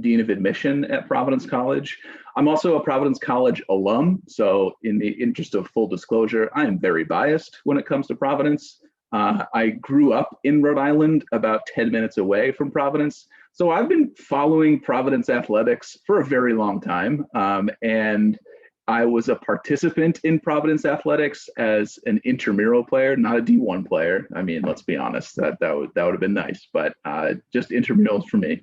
Dean of Admission at Providence College. I'm also a Providence College alum, so in the interest of full disclosure, I am very biased when it comes to Providence. I grew up in Rhode Island, about 10 minutes away from Providence, so I've been following Providence athletics for a very long time, and I was a participant in Providence athletics as an intramural player, not a D1 player. I mean, let's be honest, that would have been nice, but just intramurals for me.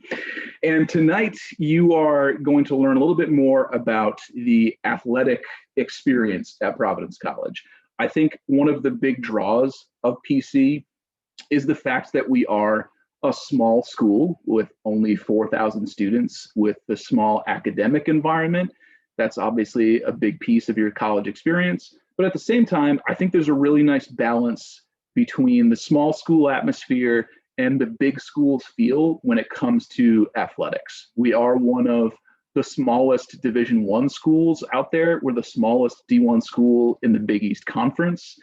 And tonight you are going to learn a little bit more about the athletic experience at Providence College. I think one of the big draws of PC is the fact that we are a small school with only 4,000 students with the small academic environment. That's obviously a big piece of your college experience. But at the same time, I think there's a really nice balance between the small school atmosphere and the big schools feel when it comes to athletics. We are one of the smallest Division I schools out there. We're the smallest D1 school in the Big East Conference.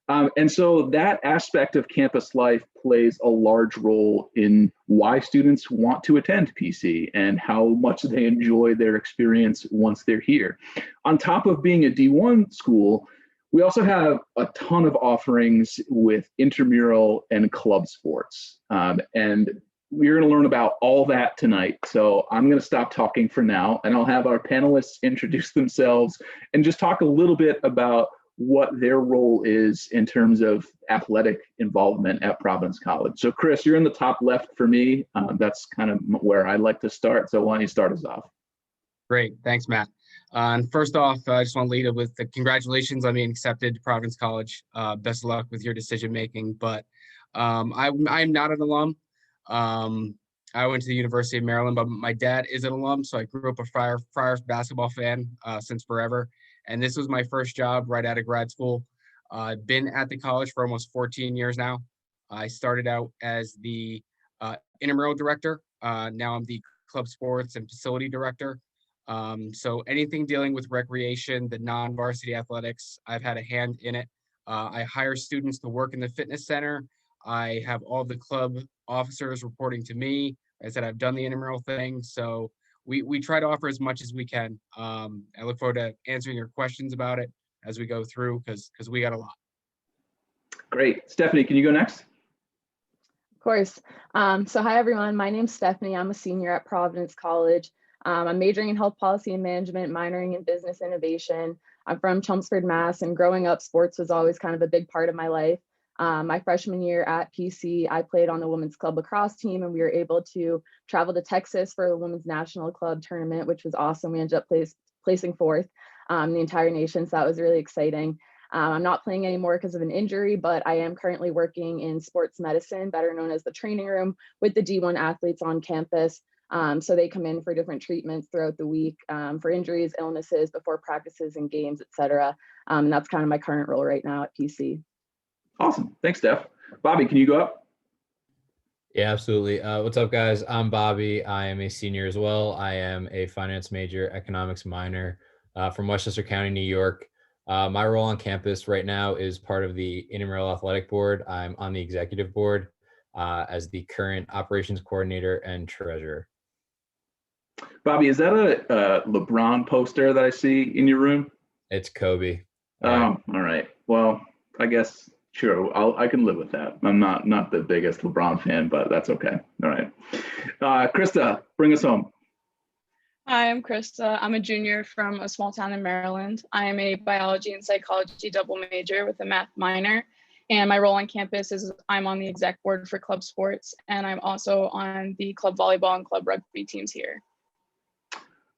And so that aspect of campus life plays a large role in why students want to attend PC and how much they enjoy their experience once they're here. On top of being a D1 school, we also have a ton of offerings with intramural and club sports. And we're going to learn about all that tonight. So I'm going to stop talking for now, and I'll have our panelists introduce themselves and just talk a little bit about what their role is in terms of athletic involvement at Providence College. So Chris, you're in the top left for me. That's kind of where I like to start. So why don't you start us off? Great, thanks, Matt. And first off, I just want to lead it with the congratulations on being accepted to Providence College. Best of luck with your decision making. But I'm not an alum. I went to the University of Maryland, but my dad is an alum, so I grew up a Friars basketball fan since forever. And this was my first job right out of grad school. I've been at the college for almost 14 years now. I started out as the intramural director. Now I'm the club sports and facility director. So anything dealing with recreation, the non-varsity athletics, I've had a hand in it. I hire students to work in the fitness center. I have all the club officers reporting to me. I said I've done the intramural thing. So we try to offer as much as we can. I look forward to answering your questions about it as we go through, because we got a lot. Great. Stephanie, can you go next? Of course. So hi, everyone. My name's Stephanie. I'm a senior at Providence College. I'm majoring in health policy and management, minoring in business innovation. I'm from Chelmsford, Mass. And growing up, sports was always kind of a big part of my life. My freshman year at PC, I played on the women's club lacrosse team, and we were able to travel to Texas for the women's national club tournament, which was awesome. We ended up placing fourth in the entire nation, so that was really exciting. I'm not playing anymore because of an injury, but I am currently working in sports medicine, better known as the training room, with the D1 athletes on campus. So they come in for different treatments throughout the week for injuries, illnesses, before practices and games, etc. And that's kind of my current role right now at PC. Awesome. Thanks, Steph. Bobby, can you go up? Yeah, absolutely. What's up, guys? I'm Bobby. I am a senior as well. I am a finance major, economics minor from Westchester County, New York. My role on campus right now is part of the intramural athletic board. I'm on the executive board as the current operations coordinator and treasurer. Bobby, is that a LeBron poster that I see in your room? It's Kobe. Oh, all right. Well, I guess, sure, I can live with that. I'm not the biggest LeBron fan, but that's okay. All right. Christa, bring us home. Hi, I'm Christa. I'm a junior from a small town in Maryland. I am a biology and psychology double major with a math minor. And my role on campus is I'm on the exec board for club sports, and I'm also on the club volleyball and club rugby teams here.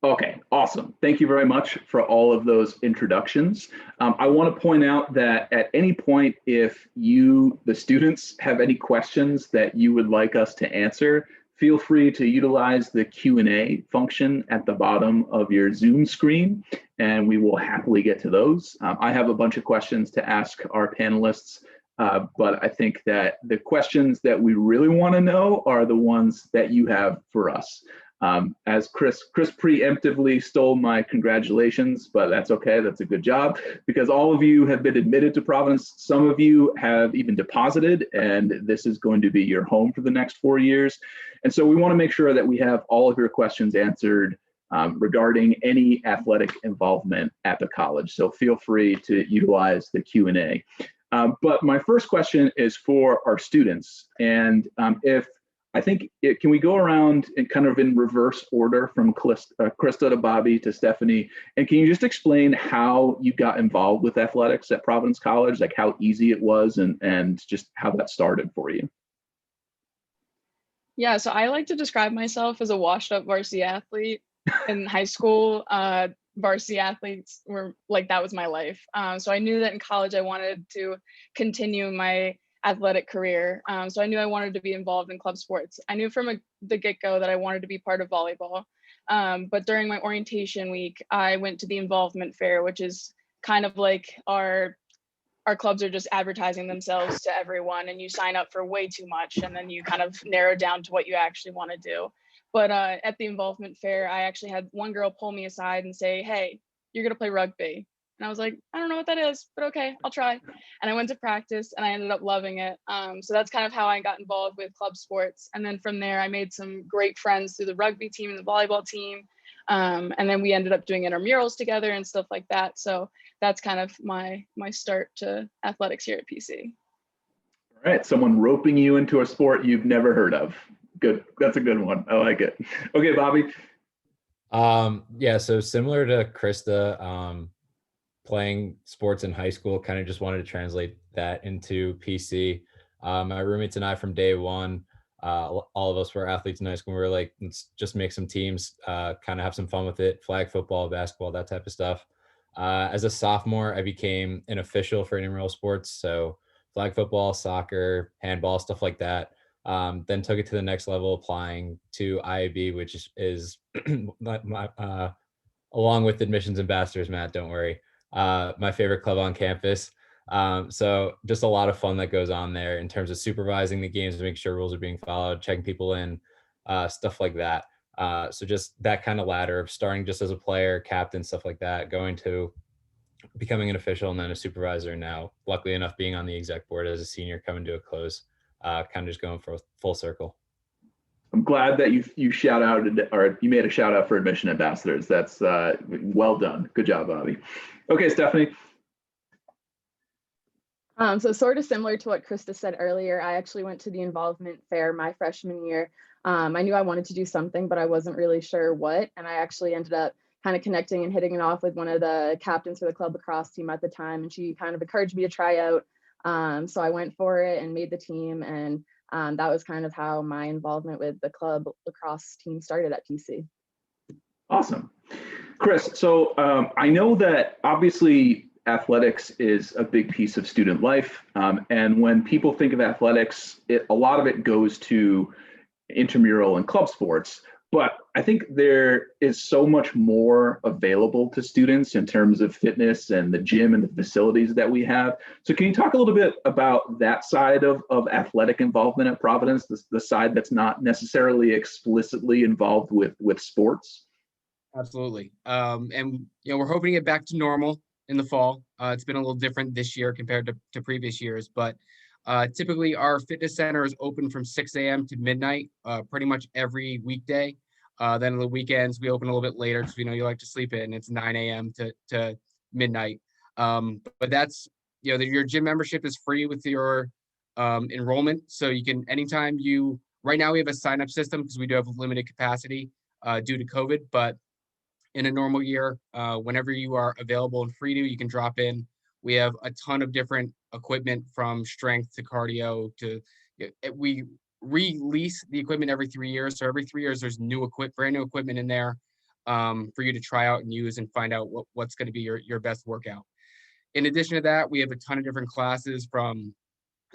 Okay, awesome. Thank you very much for all of those introductions. I want to point out that at any point, if you, the students, have any questions that you would like us to answer, feel free to utilize the Q&A function at the bottom of your Zoom screen, and we will happily get to those. I have a bunch of questions to ask our panelists, but I think that the questions that we really want to know are the ones that you have for us. As Chris preemptively stole my congratulations, but that's okay. That's a good job because all of you have been admitted to Providence. Some of you have even deposited, and this is going to be your home for the next 4 years. And so we want to make sure that we have all of your questions answered regarding any athletic involvement at the college. So feel free to utilize the Q&A. But my first question is for our students. And can we go around and kind of in reverse order from Christa to Bobby to Stephanie? And can you just explain how you got involved with athletics at Providence College, like how easy it was and just how that started for you? Yeah, so I like to describe myself as a washed up varsity athlete. In high school, varsity athletes were like, that was my life. So I knew that in college I wanted to continue my athletic career. So I knew I wanted to be involved in club sports. I knew from the get-go that I wanted to be part of volleyball. But during my orientation week, I went to the involvement fair, which is kind of like our clubs are just advertising themselves to everyone, and you sign up for way too much, and then you kind of narrow down to what you actually want to do. But at the involvement fair, I actually had one girl pull me aside and say, "Hey, you're going to play rugby." And I was like, "I don't know what that is, but okay, I'll try." And I went to practice and I ended up loving it. So that's kind of how I got involved with club sports. And then from there, I made some great friends through the rugby team and the volleyball team. And then we ended up doing intramurals together and stuff like that. So that's kind of my start to athletics here at PC. All right, someone roping you into a sport you've never heard of. Good, that's a good one. I like it. Okay, Bobby. Yeah, so similar to Christa, playing sports in high school, kind of just wanted to translate that into PC. My roommates and I from day one, all of us were athletes in high school. We were like, let's just make some teams, kind of have some fun with it, flag football, basketball, that type of stuff. As a sophomore, I became an official for intramural sports. So flag football, soccer, handball, stuff like that. Then took it to the next level, applying to IAB, which is along with admissions ambassadors, Matt, don't worry, my favorite club on campus. So just a lot of fun that goes on there in terms of supervising the games to make sure rules are being followed, checking people in, stuff like that. So just that kind of ladder of starting just as a player, captain, stuff like that, going to becoming an official and then a supervisor. Now, luckily enough, being on the exec board as a senior, coming to a close, kind of just going for a full circle. I'm glad that you shout out, or you made a shout out for admission ambassadors. That's well done. Good job, Bobby. Okay, Stephanie. So sort of similar to what Christa said earlier, I actually went to the involvement fair my freshman year. I knew I wanted to do something, but I wasn't really sure what. And I actually ended up kind of connecting and hitting it off with one of the captains for the club lacrosse team at the time. And she kind of encouraged me to try out. So I went for it and made the team. And that was kind of how my involvement with the club lacrosse team started at PC. Awesome. Chris, so I know that obviously athletics is a big piece of student life. And when people think of athletics, a lot of it goes to intramural and club sports. But I think there is so much more available to students in terms of fitness and the gym and the facilities that we have. So can you talk a little bit about that side of athletic involvement at Providence, the side that's not necessarily explicitly involved with sports? Absolutely. And we're hoping to get back to normal in the fall. It's been a little different this year compared to previous years, but typically our fitness center is open from 6 a.m. to midnight, pretty much every weekday. Then on the weekends, we open a little bit later because we know you like to sleep in. It's 9 a.m. to midnight. But that's, your gym membership is free with your enrollment. So you can, anytime right now we have a sign-up system because we do have limited capacity due to COVID, but in a normal year, whenever you are available and free to, you can drop in. We have a ton of different equipment from strength to cardio to, we release the equipment every 3 years. So every 3 years, there's brand new equipment in there for you to try out and use and find out what's going to be your best workout. In addition to that, we have a ton of different classes from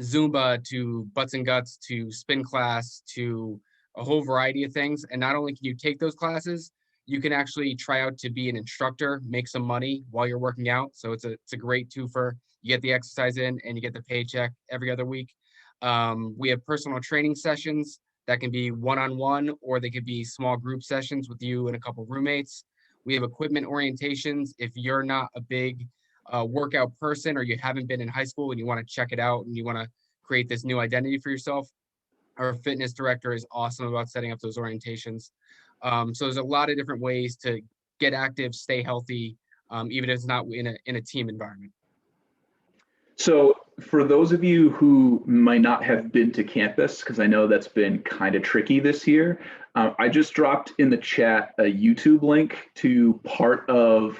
Zumba to butts and guts to spin class to a whole variety of things. And not only can you take those classes, you can actually try out to be an instructor, make some money while you're working out. So it's a great twofer. You get the exercise in and you get the paycheck every other week. We have personal training sessions That can be one-on-one, or they could be small group sessions with you and a couple roommates. We have equipment orientations. If you're not a big workout person, or you haven't been in high school and you want to check it out and you want to create this new identity for yourself, our fitness director is awesome about setting up those orientations. So there's a lot of different ways to get active, stay healthy, even if it's not in a team environment. So for those of you who might not have been to campus, because I know that's been kind of tricky this year, I just dropped in the chat a YouTube link to part of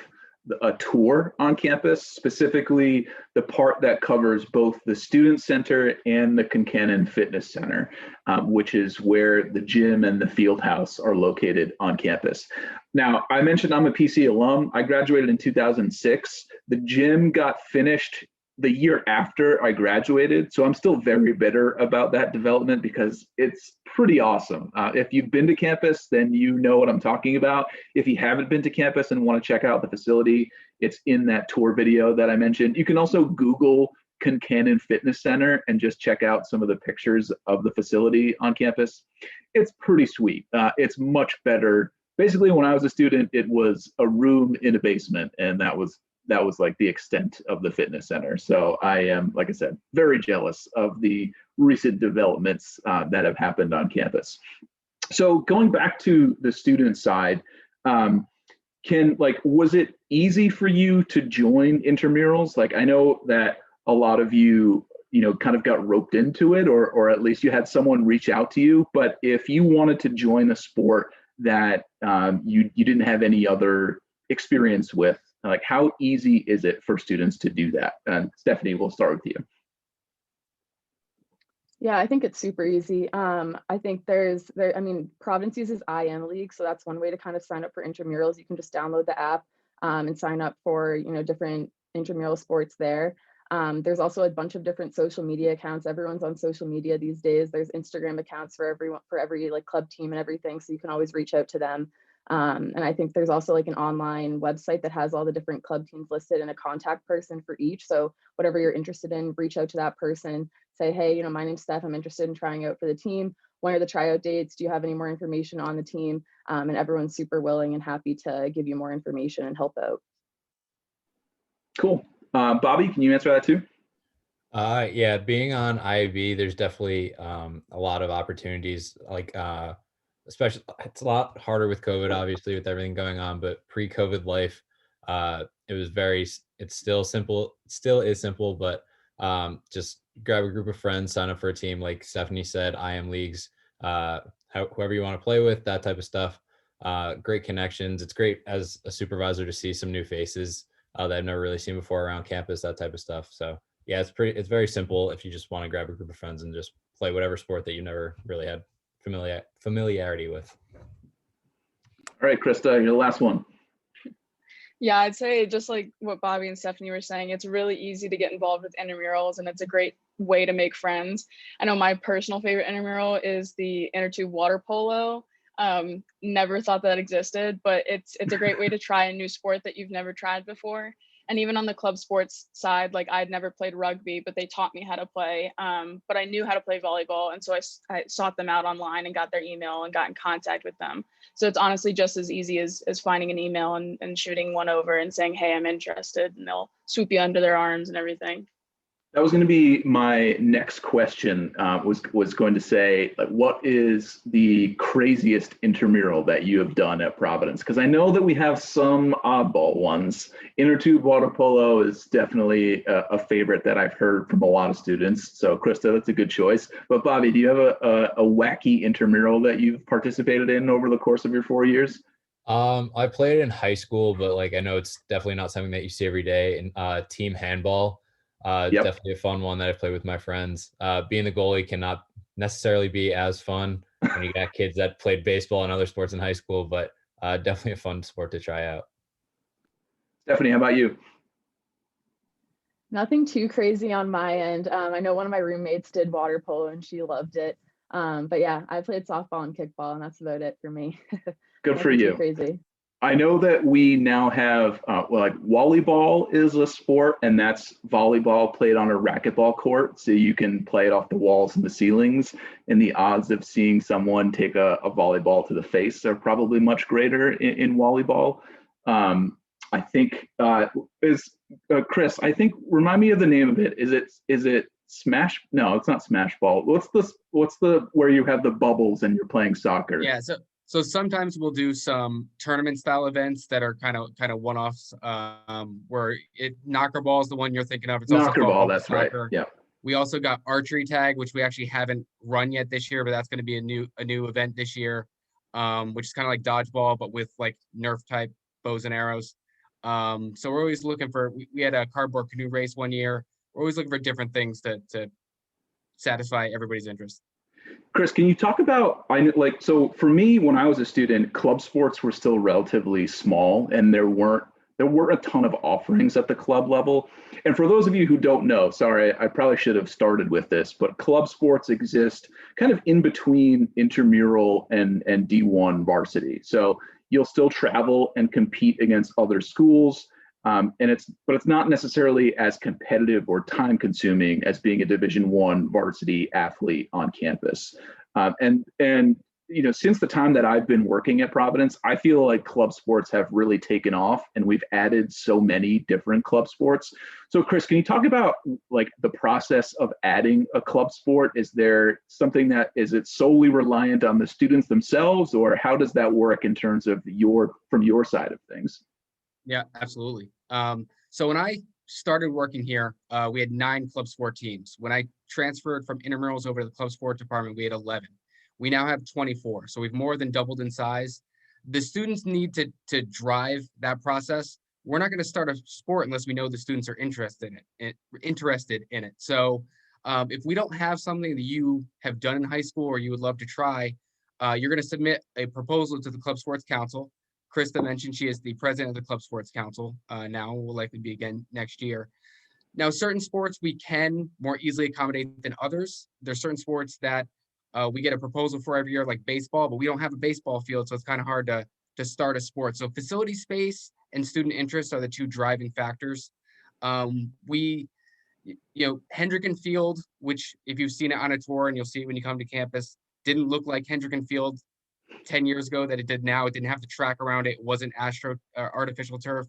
a tour on campus, specifically the part that covers both the Student Center and the Concannon Fitness Center, which is where the gym and the field house are located on campus. Now, I mentioned I'm a PC alum. I graduated in 2006. The gym got finished the year after I graduated, so I'm still very bitter about that development because it's pretty awesome. If you've been to campus, then you know what I'm talking about. If you haven't been to campus and want to check out the facility, it's in that tour video that I mentioned. You can also Google Concannon Fitness Center and just check out some of the pictures of the facility on campus. It's pretty sweet. It's much better. Basically, when I was a student, it was a room in a basement, and that was like the extent of the fitness center. So I am, like I said, very jealous of the recent developments that have happened on campus. So going back to the student side, was it easy for you to join intramurals? Like, I know that a lot of you kind of got roped into it, or at least you had someone reach out to you. But if you wanted to join a sport that you didn't have any other experience with, like, how easy is it for students to do that? And Stephanie, we'll start with you. Yeah, I think it's super easy. I think Providence uses IM League, so that's one way to kind of sign up for intramurals. You can just download the app and sign up for different intramural sports there. There's also a bunch of different social media accounts. Everyone's on social media these days. There's Instagram accounts for everyone, for every like club team and everything, so you can always reach out to them. And I think there's also like an online website that has all the different club teams listed and a contact person for each. So whatever you're interested in, reach out to that person, say, hey, my name's Steph, I'm interested in trying out for the team. When are the tryout dates? Do you have any more information on the team? And everyone's super willing and happy to give you more information and help out. Cool. Bobby, can you answer that too? Yeah, being on IAB, there's definitely a lot of opportunities, like especially, it's a lot harder with COVID, obviously, with everything going on, but pre-COVID life, it's still simple, still is simple, but just grab a group of friends, sign up for a team, like Stephanie said, IM leagues, whoever you want to play with, that type of stuff. Great connections. It's great as a supervisor to see some new faces that I've never really seen before around campus, that type of stuff. So yeah, it's very simple if you just want to grab a group of friends and just play whatever sport that you never really had familiarity with. All right, Christa, you're the last one. Yeah, I'd say just like what Bobby and Stephanie were saying, it's really easy to get involved with intramurals, and it's a great way to make friends. I know my personal favorite intramural is the inner tube water polo. Never thought that existed, but it's a great way to try a new sport that you've never tried before. And even on the club sports side, like I'd never played rugby, but they taught me how to play. But I knew how to play volleyball. And so I sought them out online and got their email and got in contact with them. So it's honestly just as easy as finding an email and shooting one over and saying, hey, I'm interested. And they'll swoop you under their arms and everything. That was going to be my next question. Was going to say, like, what is the craziest intramural that you have done at Providence? Because I know that we have some oddball ones. Inner tube water polo is definitely a favorite that I've heard from a lot of students. So Christa, that's a good choice. But Bobby, do you have a wacky intramural that you've participated in over the course of your 4 years? I played in high school, but like I know it's definitely not something that you see every day. And team handball. Yep. Definitely a fun one that I play with my friends. Being the goalie cannot necessarily be as fun when you got kids that played baseball and other sports in high school, but definitely a fun sport to try out. Stephanie, how about you? Nothing too crazy on my end. I know one of my roommates did water polo and she loved it. But yeah, I played softball and kickball, and that's about it for me. Good for you. Crazy. I know that we now have, like volleyball is a sport, and that's volleyball played on a racquetball court. So you can play it off the walls and the ceilings. And the odds of seeing someone take a volleyball to the face are probably much greater in volleyball. I think Chris, I think, remind me of the name of it. Is it Smash? No, it's not Smash Ball. What's the where you have the bubbles and you're playing soccer? Yeah, so sometimes we'll do some tournament style events that are kind of one-offs, where knocker ball is the one you're thinking of. It's also Knocker called ball, bubble that's right. soccer. Yeah. We also got archery tag, which we actually haven't run yet this year, but that's going to be a new event this year, which is kind of like dodgeball, but with like Nerf type bows and arrows. So we're always looking for. We had a cardboard canoe race one year. We're always looking for different things to satisfy everybody's interest. Chris, can you talk about, so for me, when I was a student, club sports were still relatively small, and there weren't a ton of offerings at the club level. And for those of you who don't know, sorry, I probably should have started with this, but club sports exist kind of in between intramural and D1 varsity. So you'll still travel and compete against other schools. But it's not necessarily as competitive or time consuming as being a Division I varsity athlete on campus. And since the time that I've been working at Providence, I feel like club sports have really taken off, and we've added so many different club sports. So Chris, can you talk about like the process of adding a club sport? Is there something is it solely reliant on the students themselves, or how does that work in terms of from your side of things? Yeah, absolutely. So when I started working here, we had 9 club sport teams. When I transferred from intramurals over to the club sport department, we had 11. We now have 24. So we've more than doubled in size. The students need to drive that process. We're not going to start a sport unless we know the students are interested in it. So if we don't have something that you have done in high school or you would love to try, you're going to submit a proposal to the Club Sports Council. Christa mentioned she is the president of the Club Sports Council now, will likely be again next year. Now, certain sports we can more easily accommodate than others. There's certain sports that we get a proposal for every year, like baseball, but we don't have a baseball field, so it's kind of hard to start a sport. So facility space and student interest are the 2 driving factors. Hendricken Field, which if you've seen it on a tour and you'll see it when you come to campus, didn't look like Hendricken Field 10 years ago that it did now. It didn't have the track around it. It wasn't artificial turf.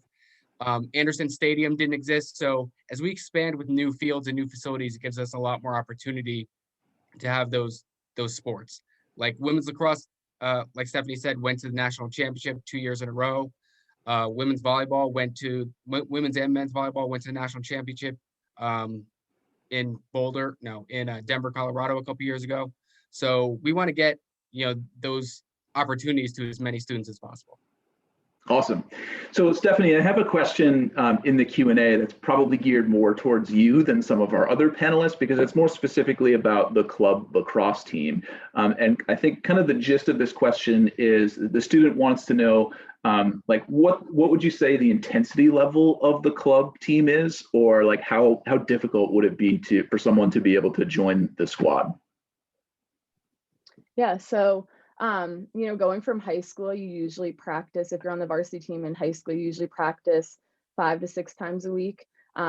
Anderson Stadium didn't exist. So as we expand with new fields and new facilities, it gives us a lot more opportunity to have those sports. Like women's lacrosse, like Stephanie said, went to the national championship 2 years in a row. Women's volleyball women's and men's volleyball went to the national championship in Denver, Colorado a couple years ago. So we want to get those opportunities to as many students as possible. Awesome. So Stephanie, I have a question in the Q&A that's probably geared more towards you than some of our other panelists, because it's more specifically about the club lacrosse team. And I think kind of the gist of this question is the student wants to know, what would you say the intensity level of the club team is, or like how difficult would it be for someone to be able to join the squad? Yeah, so going from high school, you usually practice, if you're on the varsity team in high school, you usually practice 5 to 6 times a week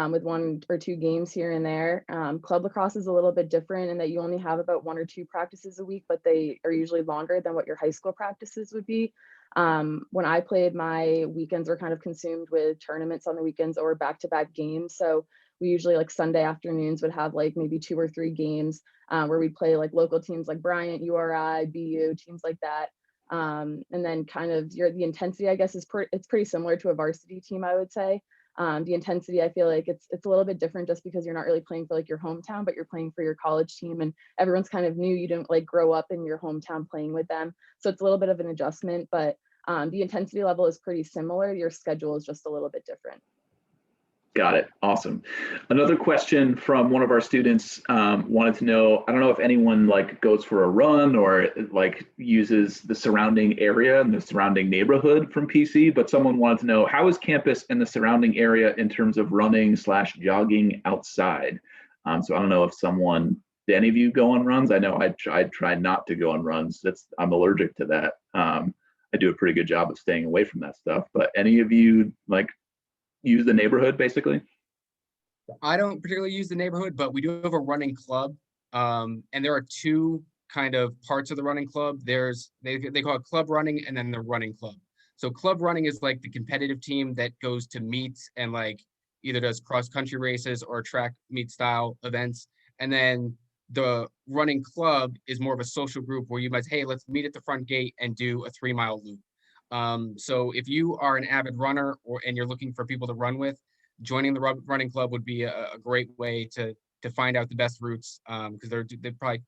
with 1 or 2 games here and there. Club lacrosse is a little bit different in that you only have about 1 or 2 practices a week, but they are usually longer than what your high school practices would be. When I played, my weekends were kind of consumed with tournaments on the weekends or back-to-back games. So we usually, like Sunday afternoons, would have like maybe 2 or 3 games where we'd play like local teams like Bryant, URI, BU, teams like that. And then kind of the intensity, I guess, it's pretty similar to a varsity team, I would say. The intensity, I feel like it's a little bit different just because you're not really playing for like your hometown, but you're playing for your college team, and everyone's kind of new. You didn't like grow up in your hometown playing with them. So it's a little bit of an adjustment, but the intensity level is pretty similar. Your schedule is just a little bit different. Got it. Awesome. Another question from one of our students wanted to know, I don't know if anyone like goes for a run or like uses the surrounding area and the surrounding neighborhood from PC, but someone wanted to know, how is campus and the surrounding area in terms of running/jogging outside? So I don't know if do any of you go on runs? I know I try not to go on runs. I'm allergic to that. I do a pretty good job of staying away from that stuff. But any of you like use the neighborhood basically? I don't particularly use the neighborhood, but we do have a running club. And there are two kind of parts of the running club. They call it club running and then the running club. So club running is like the competitive team that goes to meets and like either does cross country races or track meet style events. And then the running club is more of a social group where you might say, hey, let's meet at the front gate and do a 3-mile loop. So if you are an avid runner and you're looking for people to run with, joining the running club would be a great way to find out the best routes, because they're probably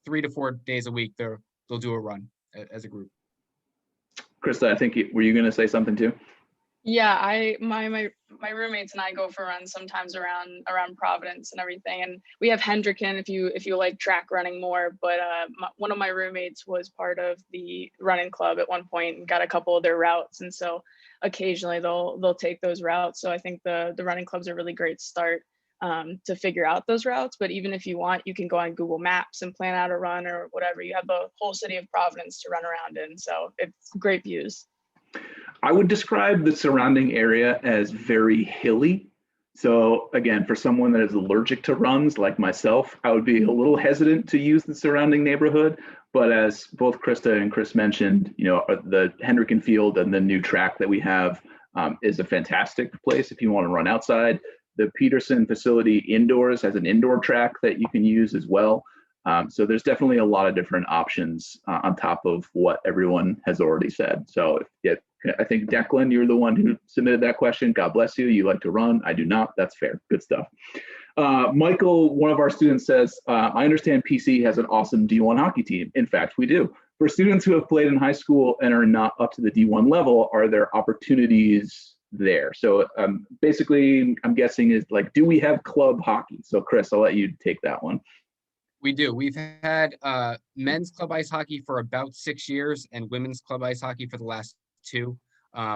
3 to 4 days a week they'll do a run as a group. Christa, I think were you going to say something too? Yeah, my roommates and I go for runs sometimes around Providence and everything, and we have Hendricken if you like track running more. But one of my roommates was part of the running club at one point and got a couple of their routes, and so occasionally they'll take those routes. So I think the running club's a really great start to figure out those routes. But even if you want, you can go on Google Maps and plan out a run or whatever. You have the whole city of Providence to run around in, so it's great views. I would describe the surrounding area as very hilly. So again, for someone that is allergic to runs like myself, I would be a little hesitant to use the surrounding neighborhood. But as both Christa and Chris mentioned, the Hendricken Field and the new track that we have is a fantastic place if you want to run outside. The Peterson facility indoors has an indoor track that you can use as well. So there's definitely a lot of different options on top of what everyone has already said. So I think Declan, you're the one who submitted that question. God bless you. You like to run. I do not. That's fair. Good stuff. Michael, one of our students says, I understand PC has an awesome D1 hockey team. In fact, we do. For students who have played in high school and are not up to the D1 level, are there opportunities there? So basically, I'm guessing is like, do we have club hockey? So Chris, I'll let you take that one. We do. We've had men's club ice hockey for about 6 years and women's club ice hockey for the last 2.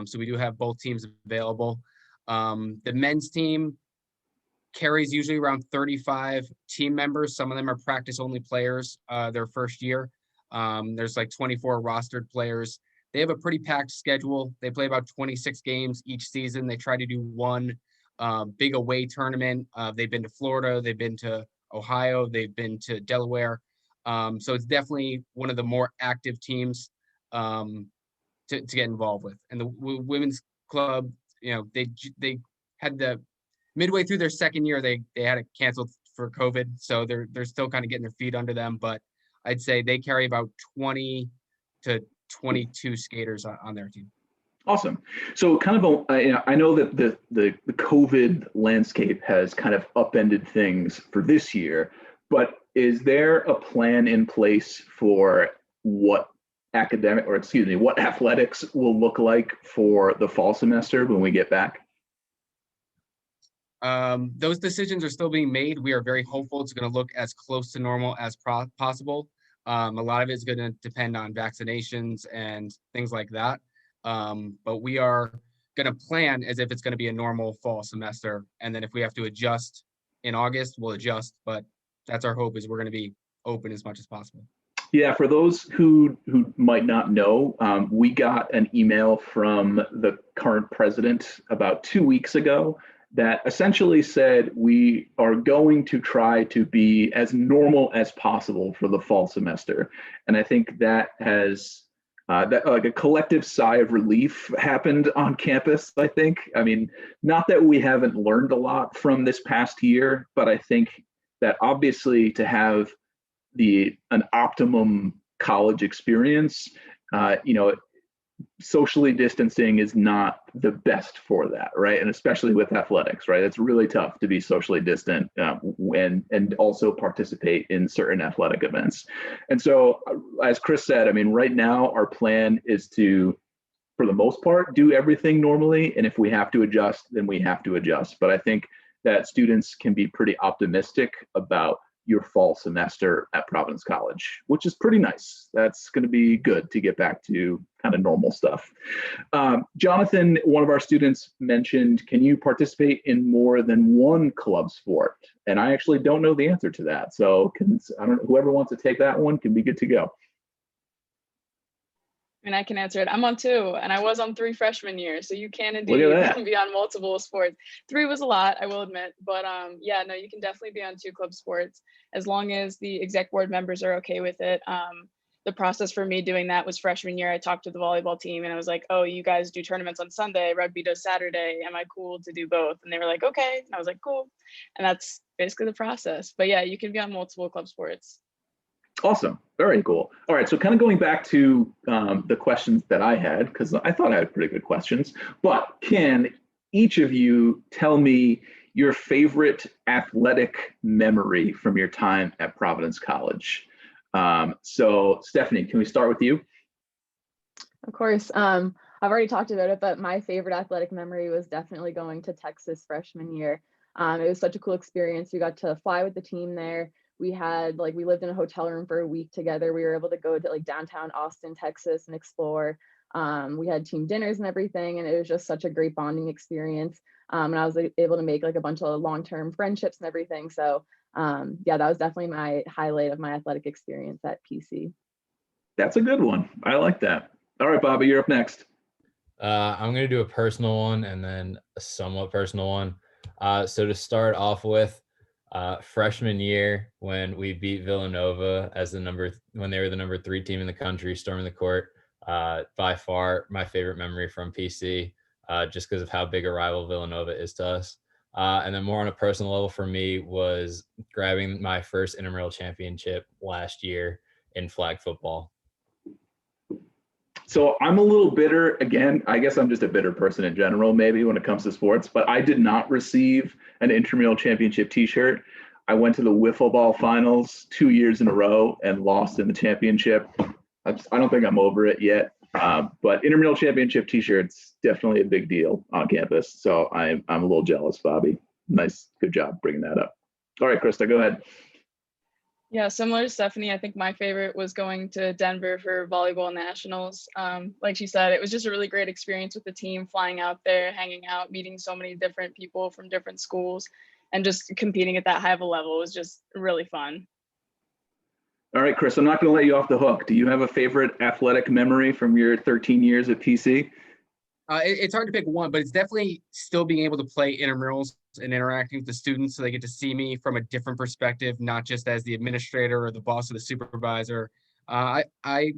So we do have both teams available. The men's team carries usually around 35 team members. Some of them are practice only players their first year. There's like 24 rostered players. They have a pretty packed schedule. They play about 26 games each season. They try to do one big away tournament. They've been to Florida. They've been to Ohio. They've been to Delaware. So it's definitely one of the more active teams to get involved with. And the women's club, they had the midway through their second year, they had it canceled for COVID. So they're still kind of getting their feet under them. But I'd say they carry about 20 to 22 skaters on their team. Awesome. So kind of, I know that the COVID landscape has kind of upended things for this year, but is there a plan in place for what athletics will look like for the fall semester when we get back? Those decisions are still being made. We are very hopeful it's going to look as close to normal as possible. A lot of it is going to depend on vaccinations and things like that. But we are going to plan as if it's going to be a normal fall semester. And then if we have to adjust in August, we'll adjust. But that's our hope, is we're going to be open as much as possible. Yeah, for those who might not know, we got an email from the current president about 2 weeks ago that essentially said we are going to try to be as normal as possible for the fall semester. And I think that has that like a collective sigh of relief happened on campus, I think. I mean, not that we haven't learned a lot from this past year, but I think that obviously to have an optimum college experience, socially distancing is not the best for that, right? And especially with athletics, right? It's really tough to be socially distant and also participate in certain athletic events. And so, as Chris said, I mean, right now our plan is to, for the most part, do everything normally. And if we have to adjust, then we have to adjust. But I think that students can be pretty optimistic about your fall semester at Providence College, which is pretty nice. That's going to be good to get back to kind of normal stuff. Jonathan, one of our students, mentioned, can you participate in more than one club sport? And I actually don't know the answer to that. So I don't know, whoever wants to take that one can be good to go. mean, I can answer it. I'm on 2, and I was on 3 freshman year, so you can Look at indeed that. be on multiple sports. 3 was a lot, I will admit, but yeah, no, you can definitely be on 2 club sports as long as the exec board members are okay with it. The process for me doing that was freshman year. I talked to the volleyball team and I was like, oh, you guys do tournaments on Sunday, rugby does Saturday. Am I cool to do both? And they were like, okay. And I was like, cool. And that's basically the process. But yeah, you can be on multiple club sports. Awesome. Very cool. All right. So kind of going back to the questions that I had, because I thought I had pretty good questions, but can each of you tell me your favorite athletic memory from your time at Providence College? So Stephanie, can we start with you? Of course. I've already talked about it, but my favorite athletic memory was definitely going to Texas freshman year. It was such a cool experience. We got to fly with the team there. We lived in a hotel room for a week together. We were able to go to downtown Austin, Texas and explore. We had team dinners and everything, and it was just such a great bonding experience. And I was able to make a bunch of long-term friendships and everything. So yeah, that was definitely my highlight of my athletic experience at PC. That's a good one. I like that. All right, Bobby, you're up next. I'm going to do a personal one and then a somewhat personal one. So to start off with, freshman year when we beat Villanova as when they were the number 3 team in the country, storming the court, by far my favorite memory from PC, just because of how big a rival Villanova is to us. And then more on a personal level for me was grabbing my first intramural championship last year in flag football. So I'm a little bitter. Again, I guess I'm just a bitter person in general, maybe when it comes to sports, but I did not receive an intramural championship t-shirt. I went to the wiffle ball finals 2 years in a row and lost in the championship. I don't think I'm over it yet. But intramural championship t-shirts, definitely a big deal on campus. So I'm a little jealous, Bobby. Nice. Good job bringing that up. All right, Christa, go ahead. Yeah, similar to Stephanie, I think my favorite was going to Denver for volleyball nationals. Like she said, it was just a really great experience with the team, flying out there, hanging out, meeting so many different people from different schools, and just competing at that high of a level was just really fun. All right, Chris, I'm not going to let you off the hook. Do you have a favorite athletic memory from your 13 years at PC? It's hard to pick one, but it's definitely still being able to play intramurals and interacting with the students so they get to see me from a different perspective, not just as the administrator or the boss or the supervisor. I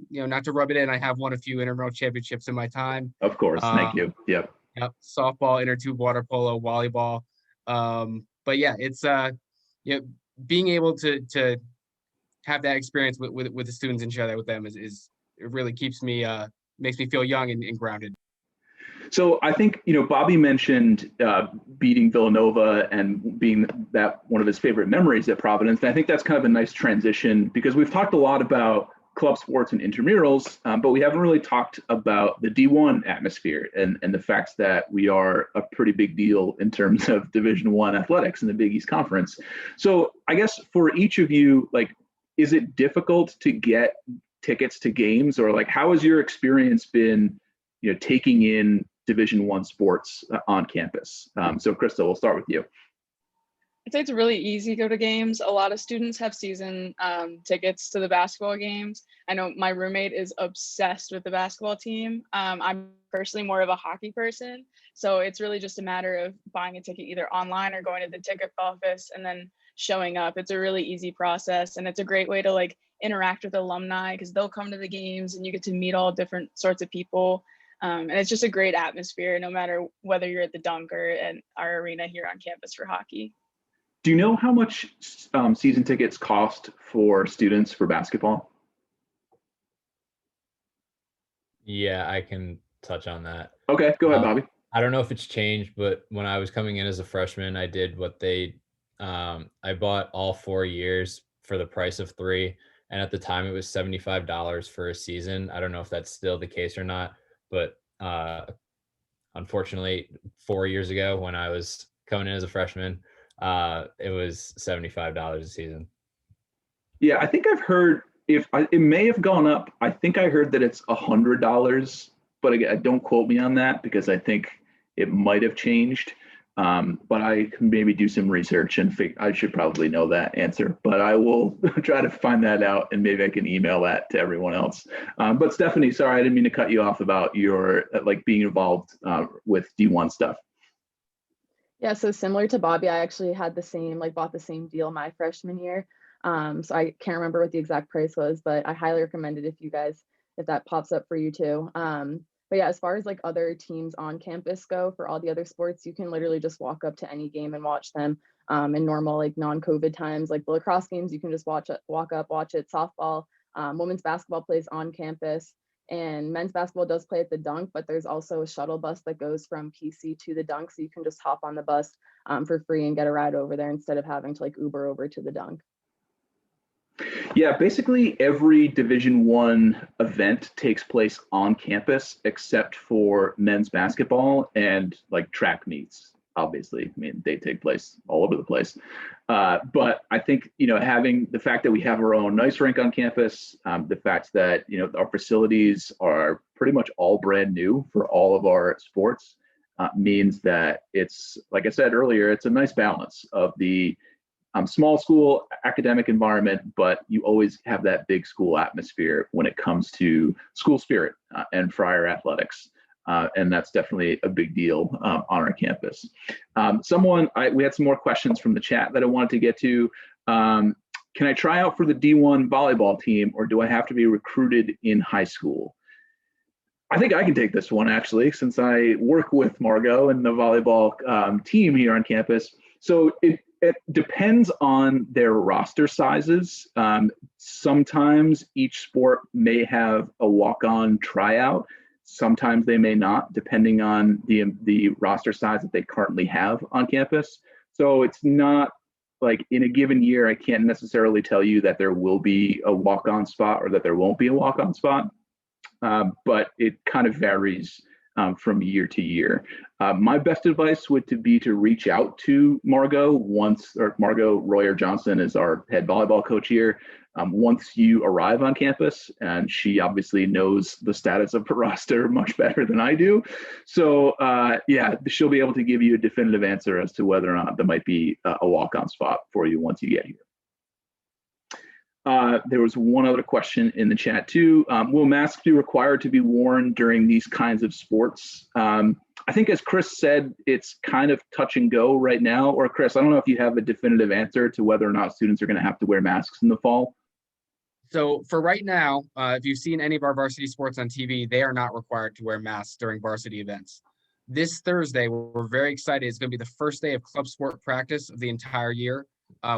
not to rub it in, I have won a few intramural championships in my time. Of course, thank you. Yep. Softball, inner tube water polo, volleyball. But yeah, it's being able to have that experience with the students and share that with them is it really keeps me makes me feel young and grounded. So I think, Bobby mentioned beating Villanova and being that one of his favorite memories at Providence. And I think that's kind of a nice transition because we've talked a lot about club sports and intramurals, but we haven't really talked about the D1 atmosphere and the fact that we are a pretty big deal in terms of Division I athletics in the Big East Conference. So I guess for each of you, is it difficult to get tickets to games, or how has your experience been, taking in Division I sports on campus? So Christa, we'll start with you. I'd say it's really easy to go to games. A lot of students have season tickets to the basketball games. I know my roommate is obsessed with the basketball team. I'm personally more of a hockey person. So it's really just a matter of buying a ticket either online or going to the ticket office and then showing up. It's a really easy process. And it's a great way to interact with alumni because they'll come to the games and you get to meet all different sorts of people. And it's just a great atmosphere, no matter whether you're at the Dunk or at our arena here on campus for hockey. Do you know how much season tickets cost for students for basketball? Yeah, I can touch on that. Okay, go ahead, Bobby. I don't know if it's changed, but when I was coming in as a freshman, I did what I bought all 4 years for the price of 3. And at the time it was $75 for a season. I don't know if that's still the case or not, but unfortunately 4 years ago when I was coming in as a freshman, it was $75 a season. Yeah, I think I've heard it may have gone up. I think I heard that it's $100, but again, don't quote me on that because I think it might have changed. But I can maybe do some research and I should probably know that answer, but I will try to find that out and maybe I can email that to everyone else. But Stephanie, sorry, I didn't mean to cut you off about your like being involved with D1 stuff. Yeah, so similar to Bobby, I actually had the same, like bought the same deal my freshman year. So I can't remember what the exact price was, but I highly recommend it if that pops up for you too. But yeah, as far as like other teams on campus go for all the other sports, you can literally just walk up to any game and watch them in normal, like non-COVID times. Like the lacrosse games, you can just walk up, watch it. Softball, women's basketball plays on campus. And men's basketball does play at the dunk, but there's also a shuttle bus that goes from PC to the dunk. So you can just hop on the bus for free and get a ride over there instead of having to like Uber over to the dunk. Yeah, basically every Division I event takes place on campus except for men's basketball and like track meets. Obviously, I mean, they take place all over the place. But I think, having the fact that we have our own ice rink on campus, the fact that, our facilities are pretty much all brand new for all of our sports means that it's, like I said earlier, it's a nice balance of the small school academic environment, but you always have that big school atmosphere when it comes to school spirit and Friar athletics. And that's definitely a big deal on our campus. We had some more questions from the chat that I wanted to get to. Can I try out for the D1 volleyball team, or do I have to be recruited in high school? I think I can take this one, actually, since I work with Margot and the volleyball team here on campus. So it depends on their roster sizes. Sometimes each sport may have a walk-on tryout. Sometimes they may not, depending on the roster size that they currently have on campus. So it's not like in a given year, I can't necessarily tell you that there will be a walk-on spot or that there won't be a walk-on spot, but it kind of varies from year to year. My best advice would be to reach out to Margot Margot Royer Johnson is our head volleyball coach here. Once you arrive on campus, and she obviously knows the status of the roster much better than I do. So yeah, she'll be able to give you a definitive answer as to whether or not there might be a walk-on spot for you once you get here. There was one other question in the chat too. Will masks be required to be worn during these kinds of sports? I think as Chris said, it's kind of touch and go right now. Or Chris, I don't know if you have a definitive answer to whether or not students are going to have to wear masks in the fall. So for right now, if you've seen any of our varsity sports on TV, they are not required to wear masks during varsity events. This Thursday, we're very excited. It's going to be the first day of club sport practice of the entire year.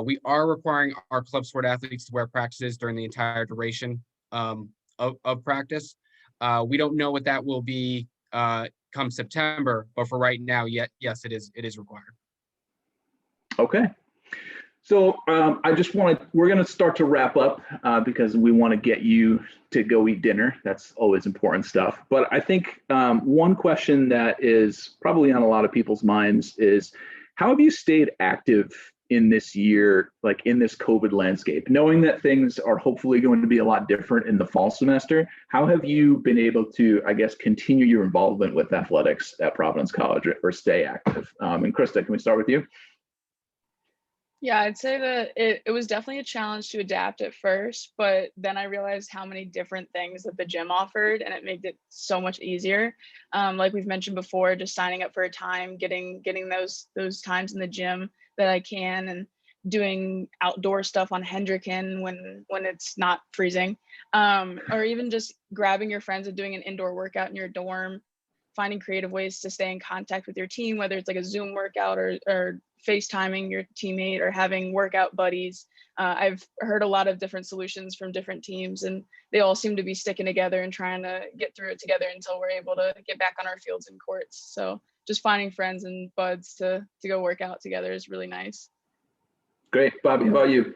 We are requiring our club sport athletes to wear practices during the entire duration of practice. We don't know what that will be come September, but for right now, yes, it is required. Okay. So we're going to start to wrap up because we want to get you to go eat dinner. That's always important stuff. But I think one question that is probably on a lot of people's minds is, how have you stayed active in this year, like in this COVID landscape, knowing that things are hopefully going to be a lot different in the fall semester? How have you been able to, I guess, continue your involvement with athletics at Providence College or stay active? And Christa, can we start with you? Yeah, I'd say that it was definitely a challenge to adapt at first, but then I realized how many different things that the gym offered, and it made it so much easier. Like we've mentioned before, just signing up for a time, getting those times in the gym that I can, and doing outdoor stuff on Hendricken when it's not freezing, or even just grabbing your friends and doing an indoor workout in your dorm, finding creative ways to stay in contact with your team, whether it's like a Zoom workout or FaceTiming your teammate or having workout buddies. I've heard a lot of different solutions from different teams, and they all seem to be sticking together and trying to get through it together until we're able to get back on our fields and courts. So just finding friends and buds to go work out together is really nice. Great. Bobby, how about you?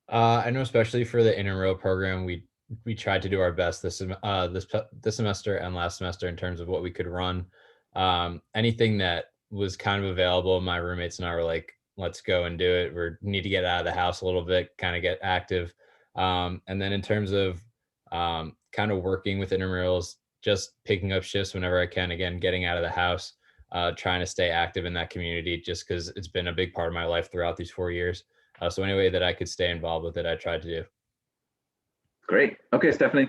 I know especially for the intramural program, we tried to do our best this semester and last semester in terms of what we could run. Anything that was kind of available, my roommates and I were like, let's go and do it. We need to get out of the house a little bit, kind of get active. And then in terms of kind of working with intramurals, just picking up shifts whenever I can, again, getting out of the house. trying to stay active in that community just because it's been a big part of my life throughout these 4 years. So any way that I could stay involved with it, I tried to do. Great. Okay, Stephanie.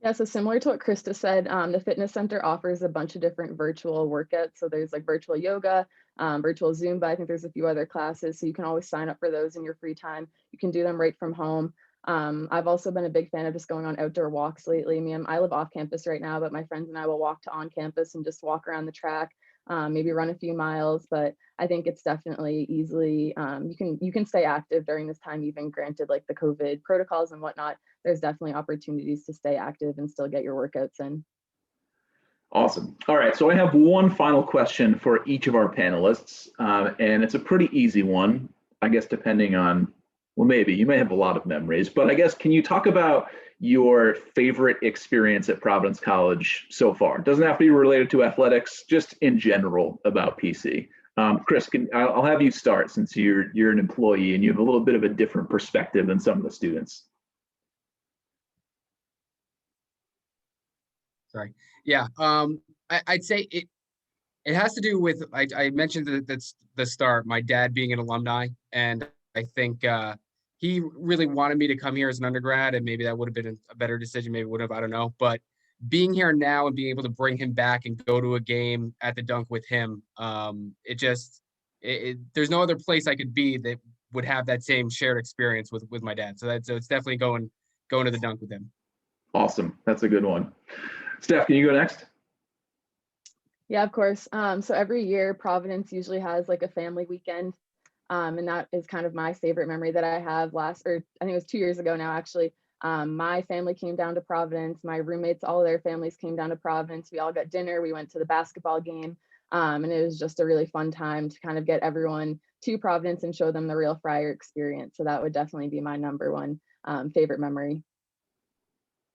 Yeah, so similar to what Krista said, the fitness center offers a bunch of different virtual workouts. So there's like virtual yoga, virtual Zumba. I think there's a few other classes. So you can always sign up for those in your free time. You can do them right from home. I've also been a big fan of just going on outdoor walks lately. I live off campus right now, but my friends and I will walk to on campus and just walk around the track, maybe run a few miles. But I think it's definitely easily, you can stay active during this time, even granted like the COVID protocols and whatnot. There's definitely opportunities to stay active and still get your workouts in. Awesome. All right, so I have one final question for each of our panelists, and it's a pretty easy one, I guess, depending on, well, maybe you may have a lot of memories, but I guess, can you talk about your favorite experience at Providence College so far? It doesn't have to be related to athletics, just in general about PC. Chris, I'll have you start since you're an employee and you have a little bit of a different perspective than some of the students. Sorry. Yeah. I'd say it has to do with, I mentioned that that's the start, my dad being an alumni. And I think he really wanted me to come here as an undergrad, and maybe that would have been a better decision. Maybe would have, I don't know. But being here now and being able to bring him back and go to a game at the Dunk with him, there's no other place I could be that would have that same shared experience with my dad. So it's definitely going to the Dunk with him. Awesome. That's a good one. Steph, can you go next? Yeah, of course. So every year Providence usually has like a family weekend. And that is kind of my favorite memory that I have I think it was 2 years ago now, actually. My family came down to Providence. My roommates, all of their families came down to Providence. We all got dinner. We went to the basketball game. And it was just a really fun time to kind of get everyone to Providence and show them the real Friar experience. So that would definitely be my number one favorite memory.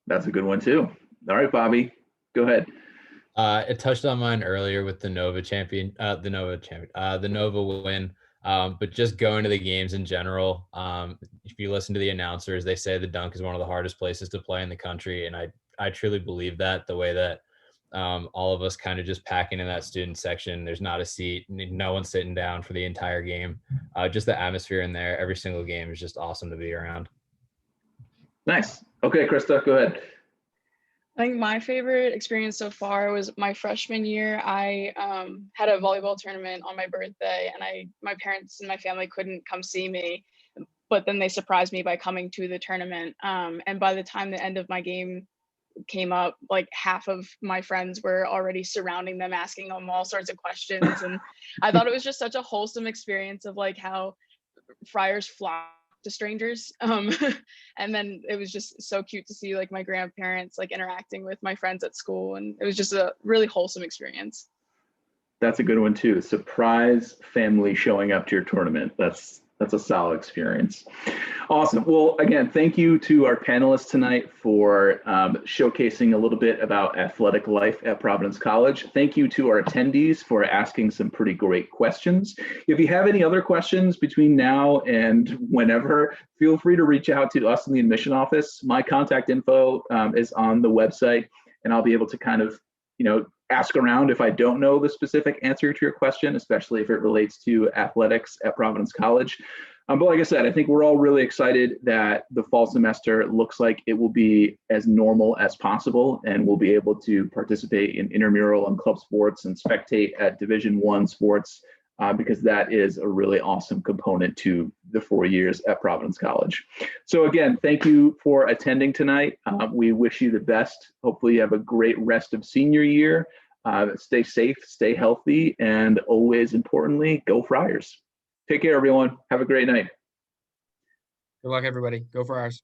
That's a good one too. All right, Bobby, go ahead. It touched on mine earlier with the Nova win. But just going to the games in general, if you listen to the announcers, they say the Dunk is one of the hardest places to play in the country. And I truly believe that, the way that all of us kind of just packing in that student section, there's not a seat, no one's sitting down for the entire game. Just the atmosphere in there, every single game is just awesome to be around. Nice. Okay, Krista, go ahead. I think my favorite experience so far was my freshman year. I had a volleyball tournament on my birthday, and my parents and my family couldn't come see me, but then they surprised me by coming to the tournament. And by the time the end of my game came up, like half of my friends were already surrounding them, asking them all sorts of questions. And I thought it was just such a wholesome experience of like how Friars flock to strangers. And then it was just so cute to see like my grandparents like interacting with my friends at school, and it was just a really wholesome experience. That's a good one too. Surprise family showing up to your tournament. That's a solid experience. Awesome. Well, again, thank you to our panelists tonight for showcasing a little bit about athletic life at Providence College. Thank you to our attendees for asking some pretty great questions. If you have any other questions between now and whenever, feel free to reach out to us in the admission office. My contact info is on the website, and I'll be able to kind of, ask around if I don't know the specific answer to your question, especially if it relates to athletics at Providence College. But like I said, I think we're all really excited that the fall semester looks like it will be as normal as possible, and we'll be able to participate in intramural and club sports and spectate at Division I sports, because that is a really awesome component to the 4 years at Providence College. So again, thank you for attending tonight. We wish you the best. Hopefully you have a great rest of senior year. Stay safe, stay healthy, and always importantly, go Friars. Take care, everyone. Have a great night. Good luck, everybody. Go Friars.